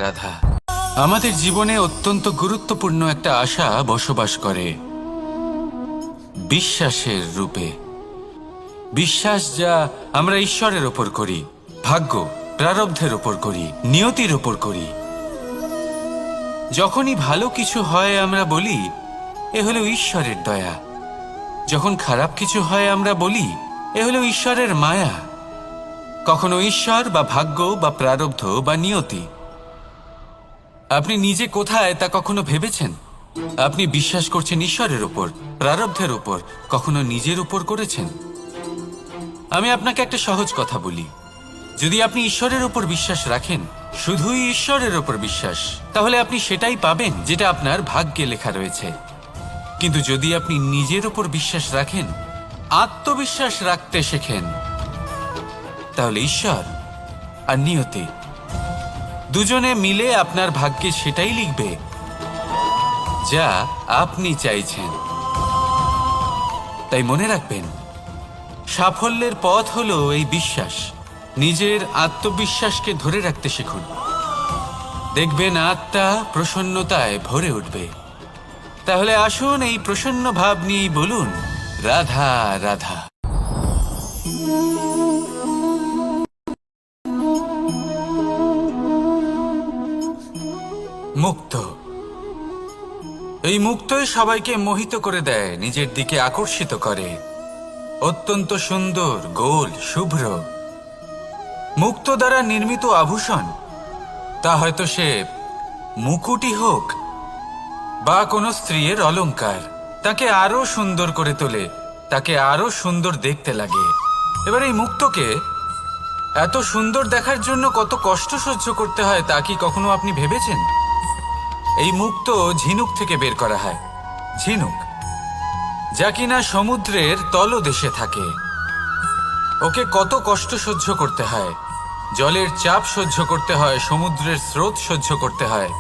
রাধা। আমাদের জীবনে অত্যন্ত গুরুত্বপূর্ণ একটা আশা বসবাস করে বিশ্বাসের রূপে। বিশ্বাস যা আমরা ঈশ্বরের ওপর করি, ভাগ্য প্রারব্ধের ওপর করি, নিয়তির ওপর করি। যখনই ভালো কিছু হয় আমরা বলি এ হলো ঈশ্বরের দয়া, যখন খারাপ কিছু হয় আমরা বলি এ হলো ঈশ্বরের মায়া। কখনো ঈশ্বর বা ভাগ্য বা প্রারব্ধ বা নিয়তি। আপনি নিজে কোথায় তা কখনো ভেবেছেন? আপনি বিশ্বাস করছেন ঈশ্বরের উপর, প্রারব্ধের উপর, কখনো নিজের উপর করেছেন? আমি আপনাকে একটা সহজ কথা বলি, যদি আপনি ঈশ্বরের উপর বিশ্বাস রাখেন, শুধুই ঈশ্বরের উপর বিশ্বাস, তাহলে আপনি সেটাই পাবেন যেটা আপনার ভাগ্যে লেখা রয়েছে। কিন্তু যদি আপনি নিজের উপর বিশ্বাস রাখেন, আত্মবিশ্বাস রাখতে শেখেন, তাহলে ঈশ্বর আর নিয়তি দুজনে মিলে আপনার ভাগ্যে সেটাই লিখবে যা আপনি চাইছেন। তাই মনে রাখবেন, সাফল্যের পথ হলো এই বিশ্বাস। নিজের আত্মবিশ্বাসকে ধরে রাখতে শিখুন, দেখবেন আত্মা প্রসন্নতায় ভরে উঠবে। তাহলে আসুন এই প্রসন্ন ভাব নিয়ে বলুন, রাধা রাধা। মুক্ত, এই মুক্তই সবাইকে মোহিত করে দেয়, নিজের দিকে আকর্ষিত করে। অত্যন্ত সুন্দর, গোল, শুভ্র। মুক্ত দ্বারা নির্মিত আভূষণ, তা হয়তো সে মুকুটই হোক বা কোনো স্ত্রীর অলংকার, তাকে আরো সুন্দর করে তোলে, তাকে আরো সুন্দর দেখতে লাগে। এবার এই মুক্তকে এত সুন্দর দেখার জন্য কত কষ্ট সহ্য করতে হয় তা কি কখনো আপনি ভেবেছেন? এই মুক্ত ঝিনুক থেকে বের করা হয়, ঝিনুক যা কিনা সমুদ্রের তলদেশে থাকে। ওকে কত কষ্ট সহ্য করতে হয়, জলের চাপ সহ্য করতে হয়, সমুদ্রের স্রোত সহ্য করতে হয়।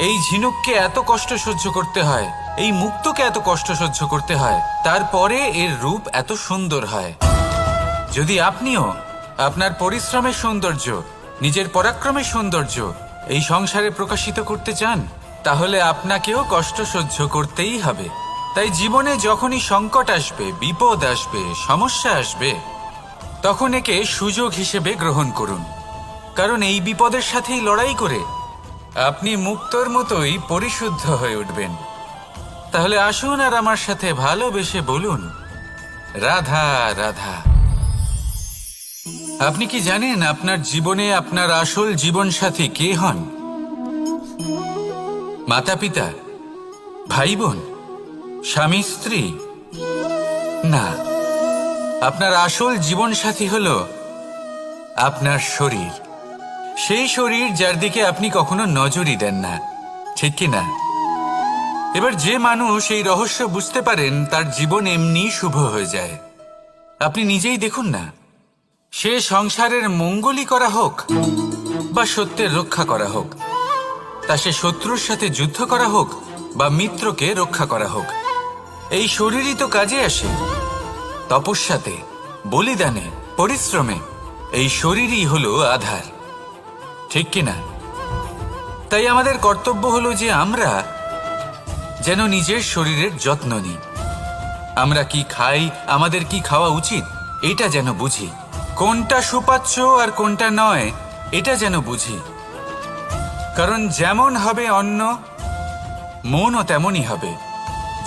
এই ঝিনুককে এত কষ্ট সহ্য করতে হয়, এই মুক্তকে এত কষ্ট সহ্য করতে হয়, তারপরে এর রূপ এত সুন্দর হয়। যদি আপনিও আপনার পরিশ্রমের সৌন্দর্য, নিজের পরাক্রমের সৌন্দর্য এই সংসারে প্রকাশিত করতে চান, তাহলে আপনাকেও কষ্ট সহ্য করতেই হবে। তাই জীবনে যখনই সংকট আসবে, বিপদ আসবে, সমস্যা আসবে, তখন একে সুযোগ হিসেবে গ্রহণ করুন। কারণ এই বিপদের সাথেই লড়াই করে আপনি মুক্তর মতোই পরিশুদ্ধ হয়ে উঠবেন। তাহলে আসুন আর আমার সাথে ভালোবেসে বলুন, রাধা রাধা। আপনি কি জানেন আপনার জীবনে আপনার আসল জীবনসাথী কে হন? মাতা পিতা, ভাই বোন, স্বামী স্ত্রী? না, আপনার আসল জীবনসাথী হলো আপনার শরীর। সেই শরীর যার দিকে আপনি কখনো নজরই দেন না, ঠিক কি না? এবার যে মানুষ এই রহস্য বুঝতে পারেন, তার জীবন এমনি শুভ হয়ে যায়। আপনি নিজেই দেখুন না, সে সংসারের মঙ্গলই করা হোক বা সত্যের রক্ষা করা হোক, তা সে শত্রুর সাথে যুদ্ধ করা হোক বা মিত্রকে রক্ষা করা হোক, এই শরীরই তো কাজে আসে। তপস্যাতে, বলিদানে, পরিশ্রমে এই শরীরই হলো আধার, ঠিক কিনা? তাই আমাদের কর্তব্য হলো যে আমরা যেন নিজের শরীরের যত্ন নিই। আমরা কি খাই, আমাদের কি খাওয়া উচিত, এটা যেন বুঝি। কোনটা সুপাচ্য আর কোনটা নয়, এটা যেন বুঝি। কারণ যেমন হবে অন্ন, মনও তেমনই হবে।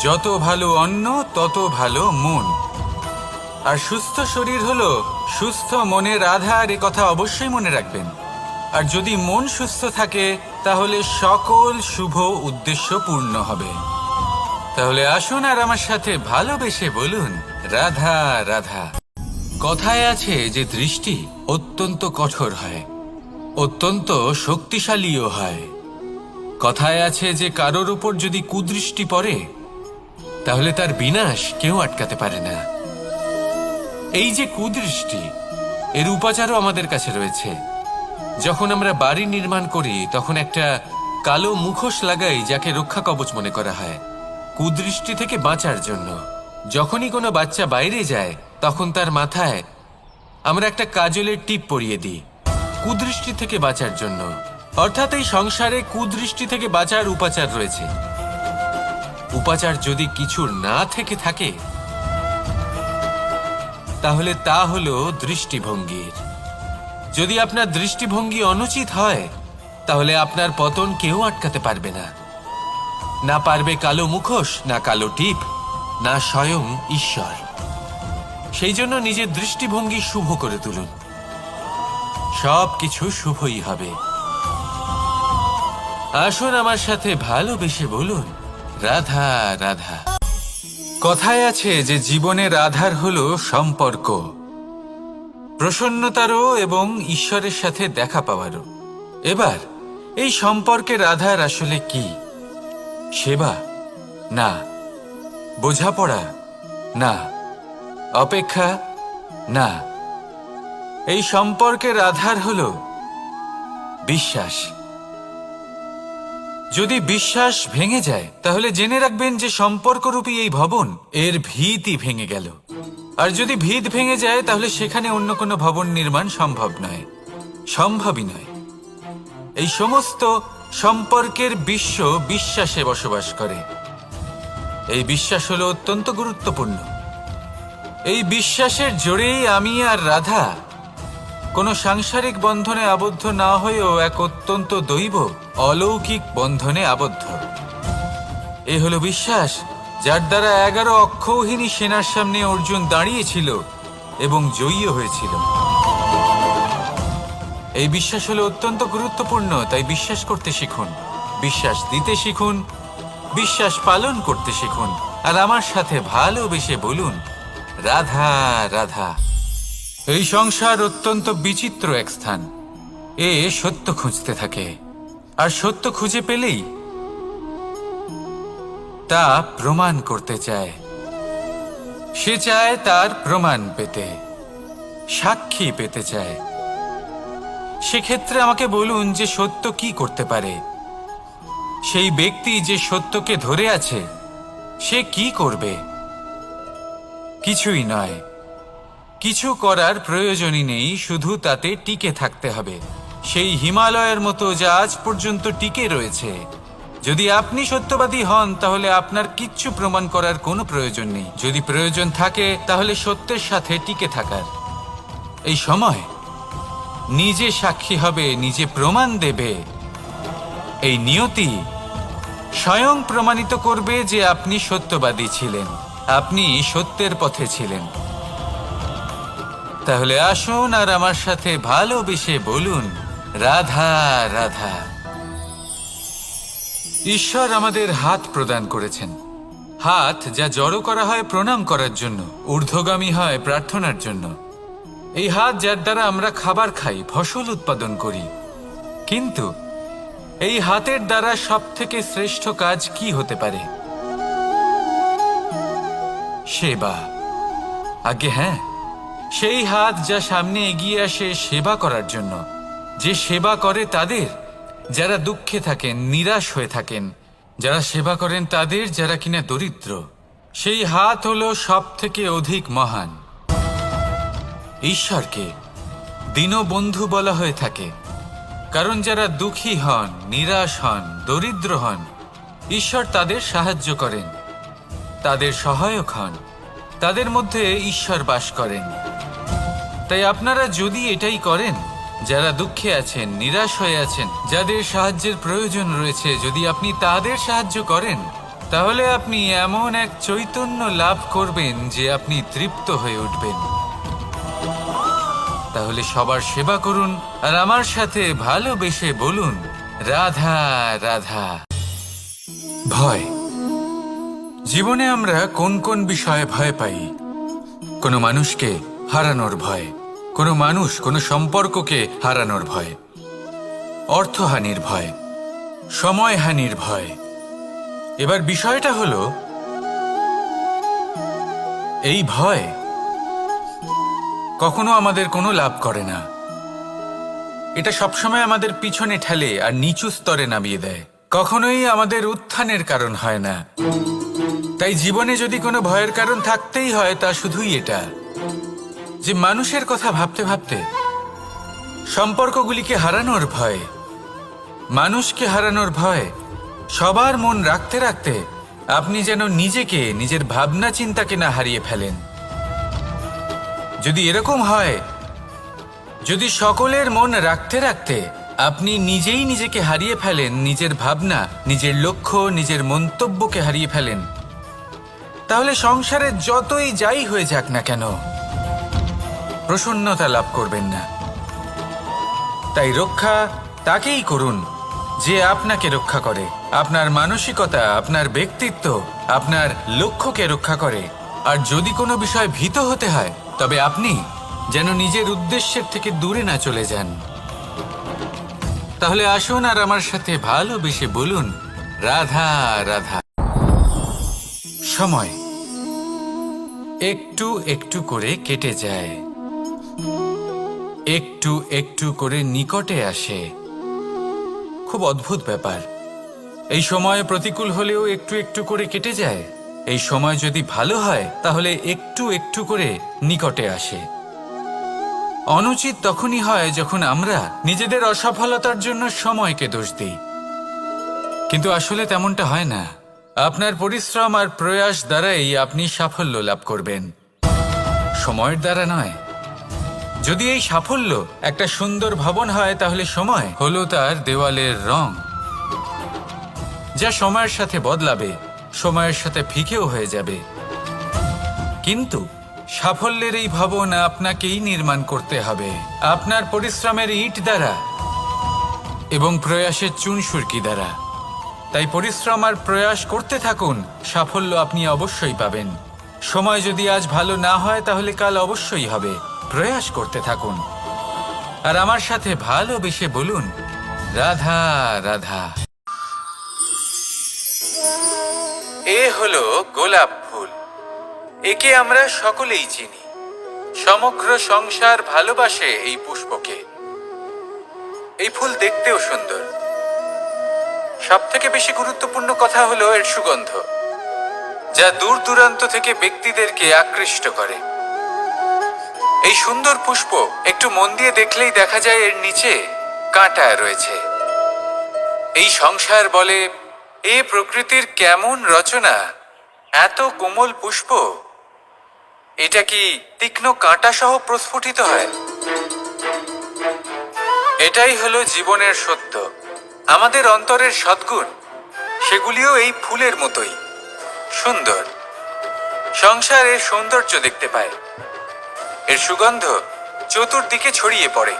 যত ভালো অন্ন তত ভালো মন। আর সুস্থ শরীর হলো সুস্থ মনের আধার, এ কথা অবশ্যই মনে রাখবেন। আর যদি মন সুস্থ থাকে, তাহলে সকল শুভ উদ্দেশ্য পূর্ণ হবে। তাহলে আসুন আর আমার সাথে ভালোবেসে বলুন, রাধা রাধা। কথায় আছে যে দৃষ্টি অত্যন্ত কঠোর হয়, অত্যন্ত শক্তিশালীও হয়। কথায় আছে যে কারোর উপর যদি কুদৃষ্টি পড়ে, তাহলে তার বিনাশ কেউ আটকাতে পারে না। এই যে কুদৃষ্টি, এর উপাচারও আমাদের কাছে রয়েছে। যখন আমরা বাড়ি নির্মাণ করি, তখন একটা কালো মুখোশ লাগাই, যাকে রক্ষা কবচ মনে করা হয়, কুদৃষ্টি থেকে বাঁচার জন্য। যখনই কোনো বাচ্চা বাইরে যায়, তখন তার মাথায় আমরা একটা কাজলের টিপ পরিয়ে দিই, কুদৃষ্টি থেকে বাঁচার জন্য। অর্থাৎ এই সংসারে কুদৃষ্টি থেকে বাঁচার উপাচার রয়েছে। উপাচার যদি কিছুর না থেকে থাকে তাহলে তা হলো দৃষ্টিভঙ্গির। যদি আপনার দৃষ্টিভঙ্গি অনুচিত হয় তাহলে আপনার পতন কেউ আটকাতে পারবে না। না পারবে কালো মুখোশ, না কালো টিপ, না স্বয়ং ঈশ্বর। সেই জন্য নিজের দৃষ্টিভঙ্গি শুভ করে তুলুন, সব কিছু শুভই হবে। আসুন আমার সাথে ভালোবেসে বলুন, রাধা রাধা। কথায় আছে যে জীবনের আধার হলো সম্পর্ক, প্রসন্নতারও এবং ঈশ্বরের সাথে দেখা পাওয়ারও। এবার এই সম্পর্কের আধার আসলে কি? সেবা? না। বোঝাপড়া? না। অপেক্ষা? না। এই সম্পর্কের আধার হলো বিশ্বাস। যদি বিশ্বাস ভেঙে যায় তাহলে জেনে রাখবেন যে সম্পর্করূপী এই ভবন এর ভিতই ভেঙে গেল। আর যদি ভিত ভেঙে যায় তাহলে সেখানে অন্য কোনো ভবন নির্মাণ সম্ভব নয়, সম্ভবই নয়। এই সমস্ত সম্পর্কের বিশ্ব বিশ্বাসে বসবাস করে। এই বিশ্বাস হলো অত্যন্ত গুরুত্বপূর্ণ। এই বিশ্বাসের জোরেই আমি আর রাধা কোনো সাংসারিক বন্ধনে আবদ্ধ না হয়েও এক অত্যন্ত দৈব অলৌকিক বন্ধনে আবদ্ধ। এ হলো বিশ্বাস যার দ্বারা 11 অক্ষৌহিনী সেনার সামনে অর্জুন দাঁড়িয়েছিল এবং জয়ী হয়েছিল। এই বিশ্বাস হলো অত্যন্ত গুরুত্বপূর্ণ, তাই বিশ্বাস করতে শিখুন, বিশ্বাস দিতে শিখুন, বিশ্বাস পালন করতে শিখুন। আর আমার সাথে ভালোবেসে বলুন, রাধা রাধা। এই সংসার অত্যন্ত বিচিত্র এক স্থান। এ সত্য খুঁজতে থাকে, আর সত্য খুঁজে পেলেই তা প্রমাণ করতে চায়। সে চায় তার প্রমাণ পেতে, সাক্ষী পেতে চায়। সেক্ষেত্রে আমাকে বলুন যে সত্য কি করতে পারে? সেই ব্যক্তি যে সত্যকে ধরে আছে সে কি করবে? কিছুই নয়, কিছু করার প্রয়োজনই নেই, শুধু তাতে টিকে থাকতে হবে। সেই হিমালয়ের মতো যা আজ পর্যন্ত টিকে রয়েছে। যদি আপনি সত্যবাদী হন তাহলে আপনার কিচ্ছু প্রমাণ করার কোনো প্রয়োজন নেই। যদি প্রয়োজন থাকে তাহলে সত্যের সাথে টিকে থাকার। এই সময় নিজে সাক্ষী হবে, নিজে প্রমাণ দেবে। এই নিয়তি স্বয়ং প্রমাণিত করবে যে আপনি সত্যবাদী ছিলেন, আপনি সত্যের পথে ছিলেন। তাহলে আসুন আর আমার সাথে ভালোবেসে বলুন, রাধা রাধা। ঈশ্বর আমাদের হাত প্রদান করেছেন। হাত যা জড়ো করা হয় প্রণাম করার জন্য, ঊর্ধ্বগামী হয় প্রার্থনার জন্য। এই হাত যার দ্বারা আমরা খাবার খাই, ফসল উৎপাদন করি। কিন্তু এই হাতের দ্বারা সবথেকে শ্রেষ্ঠ কাজ কি হতে পারে? সেবা। আগে হ্যাঁ, সেই হাত যা সামনে এগিয়ে আসে সেবা করার জন্য, যে সেবা করে তাদের যারা দুঃখে থাকেন, নিরাশ হয়ে থাকেন, যারা সেবা করেন তাদের যারা কিনা দরিদ্র। সেই হাত হলো সব থেকে অধিক মহান। ঈশ্বরকে দীনবন্ধু বলা হয়ে থাকে, কারণ যারা দুঃখী হন, নিরাশ হন, দরিদ্র হন, ঈশ্বর তাদের সাহায্য করেন, তাদের সহায়ক হন, তাদের মধ্যে ঈশ্বর বাস করেন। তাই আপনারা যদি এটাই করেন, যারা দুঃখে আছেন, নিরাশ হয়ে আছেন, যাদের সাহায্যের প্রয়োজন রয়েছে, যদি আপনি তাদের সাহায্য করেন তাহলে আপনি এমন এক চৈতন্য লাভ করবেন যে আপনি তৃপ্ত হয়ে উঠবেন। তাহলে সবার সেবা করুন আর আমার সাথে ভালোবেসে বলুন, রাধা রাধা। ভয়। জীবনে আমরা কোন কোন বিষয়ে ভয় পাই? কোনো মানুষকে হারানোর ভয়, কোনো মানুষ, কোনো সম্পর্ককে হারানোর ভয়, অর্থহানির ভয়, সময়হানির ভয়। এবার বিষয়টা হলো, এই ভয় কখনো আমাদের কোনো লাভ করে না। এটা সবসময় আমাদের পিছনে ঠেলে আর নিচু স্তরে নামিয়ে দেয়, কখনোই আমাদের উত্থানের কারণ হয় না। তাই জীবনে যদি কোনো ভয়ের কারণ থাকতেই হয় তা শুধুই এটা, যে মানুষের কথা ভাবতে ভাবতে সম্পর্কগুলিকে হারানোর ভয়, মানুষকে হারানোর ভয় সবার মন রাখতে রাখতে আপনি যেন নিজেকে, নিজের ভাবনা চিন্তাকে না হারিয়ে ফেলেন। যদি এরকম হয়, যদি সকলের মন রাখতে রাখতে আপনি নিজেই নিজেকে হারিয়ে ফেলেন, নিজের ভাবনা, নিজের লক্ষ্য, নিজের মন্তব্যকে হারিয়ে ফেলেন, তাহলে সংসারে যতই যাই হয়ে যাক না কেন প্রসন্নতা লাভ করবেন না। তাই রক্ষা তাকেই করুন যে আপনাকে রক্ষা করে, আপনার মানসিকতা, আপনার ব্যক্তিত্ব, আপনার লক্ষ্যকে রক্ষা করে। আর যদি কোনো বিষয় ভীত হতে হয়, তবে আপনি যেন নিজের উদ্দেশ্যের থেকে দূরে না চলে যান। তাহলে আসুন আর আমার সাথে ভালোবেসে বলুন, রাধা রাধা। সময় একটু একটু করে কেটে যায়, একটু একটু করে নিকটে আসে। খুব অদ্ভুত ব্যাপার। এই সময় প্রতিকূল হলেও একটু একটু করে কেটে যায়। এই সময় যদি ভালো হয় তাহলে একটু একটু করে নিকটে আসে। অনুচিত তখনই হয় যখন আমরা নিজেদের অসফলতার জন্য সময়কে দোষ দিই, কিন্তু আসলে তেমনটা হয় না। আপনার পরিশ্রম আর প্রয়াস দ্বারাই আপনি সাফল্য লাভ করবেন, সময়ের দ্বারা নয়। যদি এই সাফল্য একটা সুন্দর ভবন হয়, তাহলে সময় হলো তার দেওয়ালের রং, যা সময়ের সাথে বদলাবে, সময়ের সাথে ফিকেও হয়ে যাবে। কিন্তু সাফল্যের এই ভবন আপনাকেই নির্মাণ করতে হবে, আপনার পরিশ্রমের ইট দ্বারা এবং প্রয়াসের চুনসুরকি দ্বারা। তাই পরিশ্রম আর প্রয়াস করতে থাকুন, সাফল্য আপনি অবশ্যই পাবেন। সময় যদি আজ ভালো না হয় তাহলে কাল অবশ্যই হবে। প্রয়াস করতে থাকুন আর আমার সাথে ভালোবেসে বলুন, রাধা রাধা। এ হলো গোলাপ ফুল। একে আমরা সকলেই চিনি। সমগ্র সংসার ভালোবাসে এই পুষ্পকে। এই ফুল দেখতেও সুন্দর। সবথেকে বেশি গুরুত্বপূর্ণ কথা হলো এর সুগন্ধ, যা দূর দূরান্ত থেকে ব্যক্তিদেরকে আকৃষ্ট করে। এই সুন্দর পুষ্প একটু মন দিয়ে দেখলেই দেখা যায় এর নিচে কাঁটা রয়েছে। এই সংসার বলে, এ প্রকৃতির কেমন রচনা, এত কোমল পুষ্প, এটা কি তীক্ষ্ণ কাঁটা সহ প্রস্ফুটিত হয়? এটাই হলো জীবনের সত্য। আমাদের অন্তরের সদ্গুণ, সেগুলিও এই ফুলের মতোই সুন্দর। সংসার এর সৌন্দর্য দেখতে পায়, এর সুগন্ধ চতুর্দিকে ছড়িয়ে পড়ে।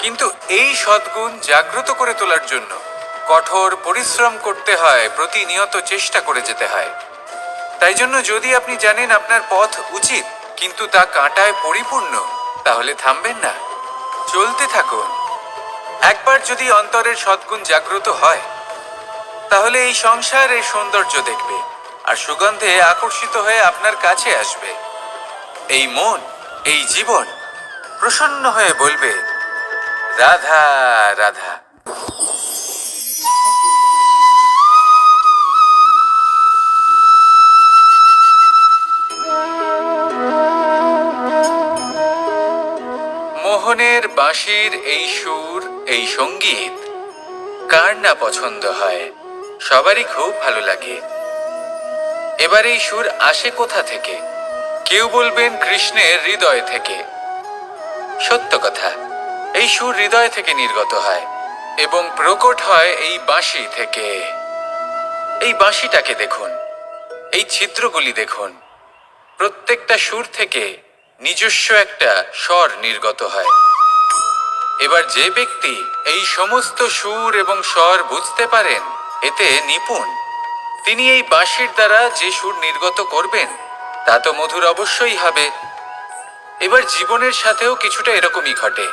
কিন্তু এই সদ্গুণ জাগ্রত করে তোলার জন্য কঠোর পরিশ্রম করতে হয়, প্রতিনিয়ত চেষ্টা করে যেতে হয়। তাই জন্য যদি আপনি জানেন আপনার পথ উচিত কিন্তু তা কাঁটায় পরিপূর্ণ, তাহলে থামবেন না, চলতে থাকুন। একবার যদি অন্তরের সদ্গুণ জাগ্রত হয়, তাহলে এই সংসার এই সৌন্দর্য দেখবে আর সুগন্ধে আকর্ষিত হয়ে আপনার কাছে আসবে। এই মন, এই জীবন প্রসন্ন হয়ে বলবে, রাধা রাধা। মোহনের বাঁশির এই সুর, এই সঙ্গীত কার না পছন্দ হয়? সবারই খুব ভালো লাগে। এবার এই সুর আসে কোথা থেকে? কেউ বলবেন কৃষ্ণের হৃদয় থেকে। সত্য কথা, এই সুর হৃদয় থেকে নির্গত হয় এবং প্রকট হয় এই বাঁশি থেকে। এই বাঁশিটাকে দেখুন, এই ছিদ্রগুলি দেখুন। প্রত্যেকটা সুর থেকে নিজস্ব একটা স্বর নির্গত হয়। এবার যে ব্যক্তি এই সমস্ত সুর এবং স্বর বুঝতে পারেন, এতে নিপুণ, তিনি এই বাঁশির দ্বারা যে সুর নির্গত করবেন তা তো মধুর অবশ্যই হবে। এবার জীবনের সাথেও কিছুটা এরকমই ঘটে।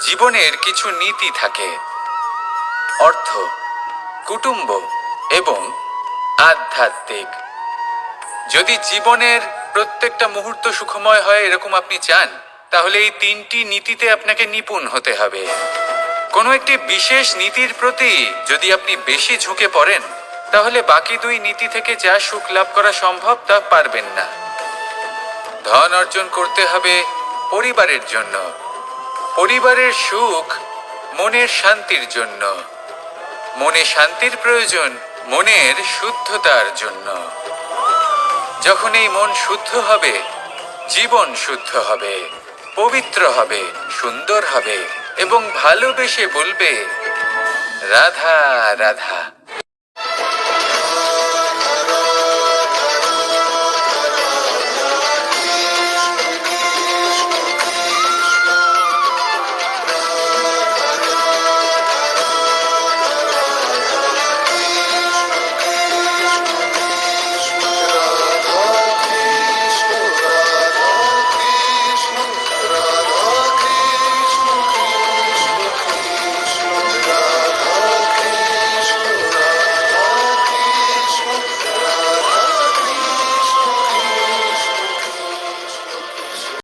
জীবনের কিছু নীতি থাকে, অর্থ, কুটুম্ব এবং আধ্যাত্মিক। যদি জীবনের প্রত্যেকটা মুহূর্ত সুখময় হয় এরকম আপনি চান, তাহলে এই তিনটি নীতিতে আপনাকে নিপুণ হতে হবে। কোনো একটি বিশেষ নীতির প্রতি যদি আপনি বেশি ঝুঁকে পড়েন, তাহলে বাকি দুই নীতি থেকে যা সুখ লাভ করা সম্ভব তা পারবেন না। ধন অর্জন করতে হবে পরিবারের জন্য। পরিবারের সুখ মনের শান্তির জন্য। মনে শান্তির প্রয়োজন মনের শুদ্ধতার জন্য। যখন এই মন শুদ্ধ হবে, জীবন শুদ্ধ হবে, পবিত্র হবে, সুন্দর হবে এবং ভালোবেসে বলবে রাধা রাধা।